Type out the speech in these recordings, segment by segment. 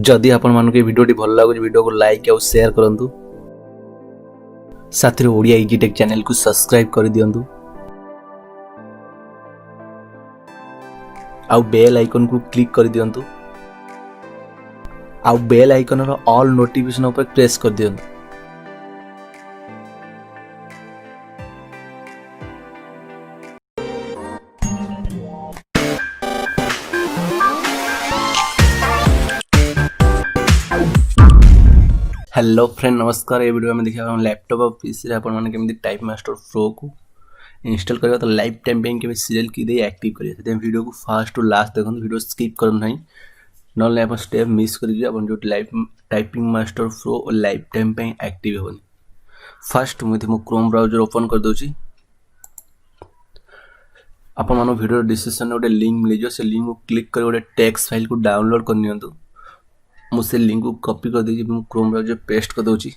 जदि आपण मानक वीडियो भल लगुच वीडियो को लाइक और शेयर करंतु साथ में ओडिया इजी टेक चैनल को सब्सक्राइब कर दियंतु आउ बेल आइकन को क्लिक कर दियंतु आउ बेल आइकन रो ऑल नोटिफिकेशन ऊपर प्रेस कर दियंतु। हेलो फ्रेंड नमस्कार। ये वीडियो में देखिए लैपटॉप और पीसी रे आपण माने केमिति टाइप मास्टर प्रो को इंस्टॉल करबा तो लाइफ टाइम पे केमिति सीरियल की दे एक्टिव करिए से वीडियो को फास्ट टू लास्ट देखन वीडियो स्किप करन नहीं नले अपन स्टेप मिस कर जे अपन जो लाइफ टाइपिंग मास्टर प्रो और लाइफ टाइम पे एक्टिव होनी। फर्स्ट मो क्रोम ब्राउजर ओपन कर दोची। आपण मानो वीडियो डिस्क्रिप्शन में गोटे लिंक मिल जो से लिंक को क्लिक कर गोटे टेक्स्ट फाइल को डाउनलोड कर नियंतु। मुझे लिंक को कॉपी कर दीजिए क्रोम ब्राउजर पेस्ट कर दूची।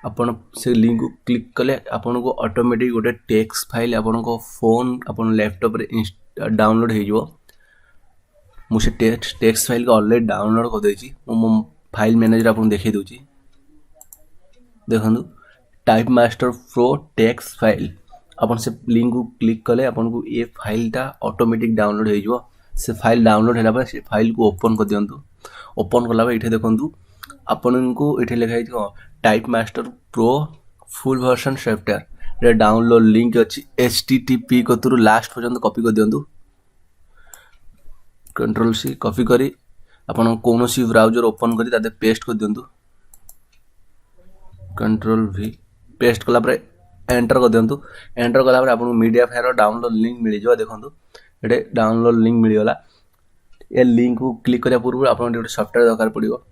आपण से लिंक को क्लिक कले आपण को ऑटोमेटिक गोटे टेक्स्ट फाइल आपण को फोन आपण लैपटॉप रे डाउनलोड हो जो। मुझे टेक्स्ट फाइल को ऑलरेडी डाउनलोड कर देची मो फाइल मैनेजर आपण देखै दोची। देखंतु type master pro text file आपण से लिंक को क्लिक कले आपण को ये फाइल टा ऑटोमेटिक डाउनलोड हो जो। से फाइल डाउनलोड होला पर से फाइल को ओपन कर दियंतु। ओपन कला इठे देखंतु आपन को इठे लिखा है type master pro full version software रे डाउनलोड लिंक अछि http को तुरु लास्ट पर्यंत कॉपी कर दियंतु। कंट्रोल सी कॉपी करी आपन कोनोसी ब्राउजर ओपन करी ताते पेस्ट कर दियंतु। कंट्रोल वी पेस्ट कला पर एंटर कर दियंतु। एंटर कला पर आपन मीडिया फायर डाउनलोड लिंक मिल जो। देखंतु एटे डाउनलोड लिंक मिल गला। ये लिंक को क्लिक करिया पूर्व आपन गोटे सॉफ्टवेयर दरकार पड़िबो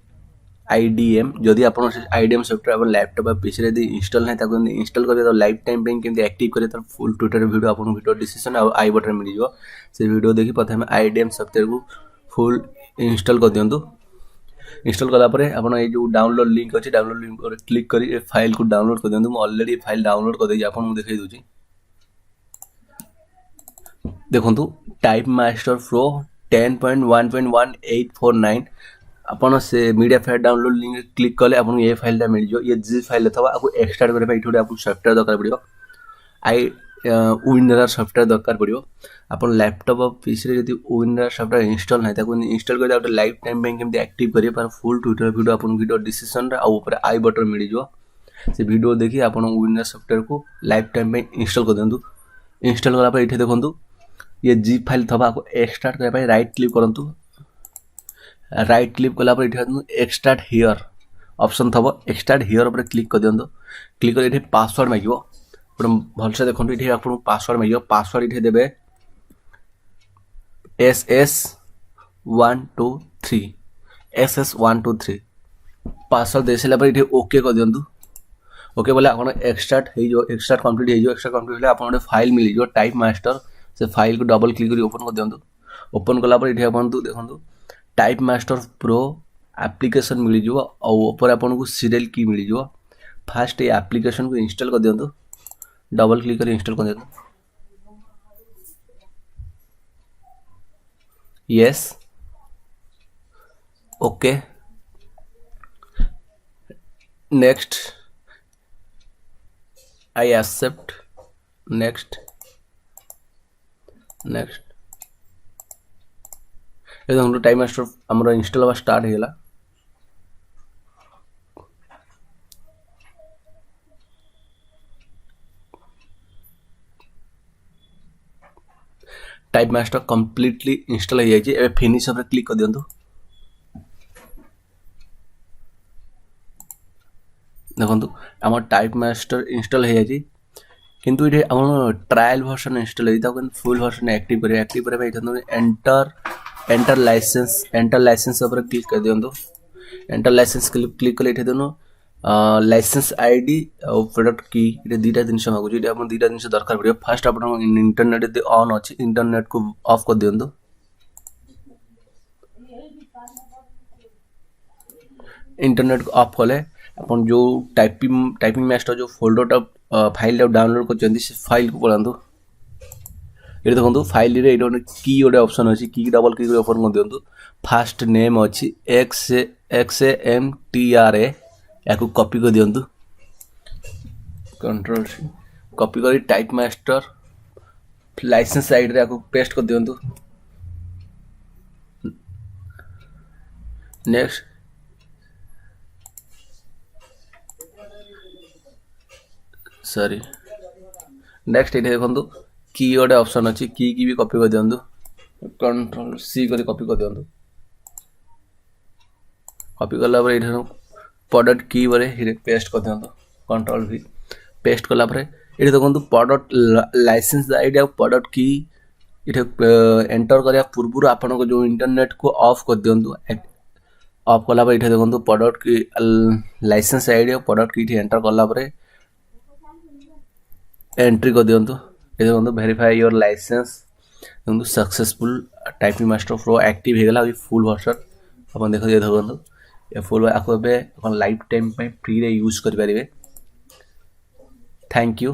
आईडीएम। जदि आपन आईडीएम सॉफ्टवेयर आपन लैपटॉप और पीसी रे दे इंस्टॉल नै ताको इंस्टॉल करिया तो लाइफ टाइम पे केमते एक्टिव करिया तर फुल ट्यूटोरियल वीडियो आपन वीडियो डिस्क्रिप्शन और आई बटन मिल जो। से वीडियो देखि प्रथमे आईडीएम सॉफ्टवेयर को फुल इंस्टॉल कर दियंतु। इंस्टॉल कला परे आपन ए जो डाउनलोड लिंक अछि डाउनलोड लिंक पर क्लिक करी ए फाइल को डाउनलोड कर दियंतु। म ऑलरेडी फाइल डाउनलोड कर देछि आपन मु देखै दोछि। देखंतु टाइप मास्टर प्रो 10.1.1849 अपन से media file download link click कले अपन ये फाइल टा मिल जो। ये जी फाइल अथवा आपको एक्सट्राक्ट करे भाई इठोडे आपको सॉफ्टवेयर दरकार पड़ियो आई विनर सॉफ्टवेयर दरकार पड़ियो। अपन लैपटॉप और पीसी रे यदि विनर सॉफ्टवेयर इंस्टॉल नै ताको इंस्टॉल करे आउट लाइफ टाइम बैंक केमते एक्टिव करिए पर फुल ट्यूटोरियल वीडियो अपन वीडियो डिस्क्रिप्शन रे आ ऊपर आई बटन मिल जो। से वीडियो देखि अपन विनर सॉफ्टवेयर को लाइफ टाइम में इंस्टॉल कर देंतु। इंस्टॉल कला पर इठे देखंतु ये जी फाइल थबा को एक्सट्रैक्ट करे भाई राइट क्लिक करंतु। राइट क्लिक कला पर इठे एक्सट्रैक्ट हियर ऑप्शन थबो एक्सट्रैक्ट हियर ऊपर क्लिक कर दियंतु। क्लिक कर इठे पासवर्ड मागियो पर भल से देखंतु इठे आपन पासवर्ड मागियो। पासवर्ड इठे देबे ss123 पासवर्ड देसेला पर इठे ओके कर दियंतु। ओके बोले आपन एक्सट्रैक्ट हे जो एक्सट्रैक्ट कंप्लीट हे जो। एक्सट्रैक्ट कंप्लीट होले आपन फाइल मिल जो टाइप मास्टर। से फाइल को डबल क्लिक करी ओपन कर दियंतु। ओपन कला पर इठे आपन देखंतु टाइप मास्टर प्रो एप्लीकेशन मिल जो और ऊपर आपन को सीरियल की मिल जो। फास्ट ये एप्लीकेशन को इंस्टॉल कर दियंतु। डबल क्लिक कर इंस्टॉल कर दियंतु। Yes okay next I accept next next ये हम टाइप मास्टर हमरो इंस्टॉल होगा स्टार्ट हेला। टाइप मास्टर कंप्लीटली इंस्टॉल हो जाई। ए फिनिश पर क्लिक कर दियंतु। देखंतु हमर टाइप मास्टर इंस्टॉल हो जाई किंतु इठे हमर ट्रायल वर्जन इंस्टॉल होई ताको फुल वर्जन एक्टिव करे भाई एंटर लाइसेंस पर क्लिक कर दियंतु। एंटर लाइसेंस क्लिक कले इठे देनो लाइसेंस आईडी और प्रोडक्ट की इठे दीटा जिंस मागु जे अपन दीटा जिंस दरकार पड़ियो। First upon internet they on अछि इंटरनेट को ऑफ कर दियंतु। इंटरनेट को ऑफ कले अपन जो टाइपिंग मास्टर जो फोल्डर टा फाइल डाउनलोड कर से फाइल को पलांतु। ये देखो फाइल रे गोटे की गोटे ऑप्शन अच्छी की डबल की ओपन कर दिंतु फास्ट नेम अच्छी XAMTRA या कॉपी कर दिंतु कंट्रोल सी कॉपी कर टाइप मास्टर लाइसेंस साइड रे पेस्ट कर दिंतु नेक्स्ट सॉरी नेक्स्ट ये देखो की गोटे ऑप्शन अच्छी की भी कॉपी कर दिंतु कंट्रोल सी कर कॉपी कर दिंतु कॉपी कला प्रोडक्ट की बड़े पेस्ट कर दिंतु कंट्रोल भी पेस्ट कला ये देखो प्रोडक्ट लाइसेंस आईडी और प्रोडक्ट की ये एंटर करने पूर्व आपण को जो इंटरनेट को ऑफ कर दिंतु ऑफ कला ये देखो प्रोडक्ट की लाइसेंस आईडी और प्रोडक्ट की एंटर कला एंट्री कर दिंतु ये देखो वेरीफाई योर लाइसेंस देखो successful typing master pro active हो गला फुल वर्जन अपन देख देखो ये फुल आपको लाइफ टाइम फ्री रे यूज कर पारे। Thank you.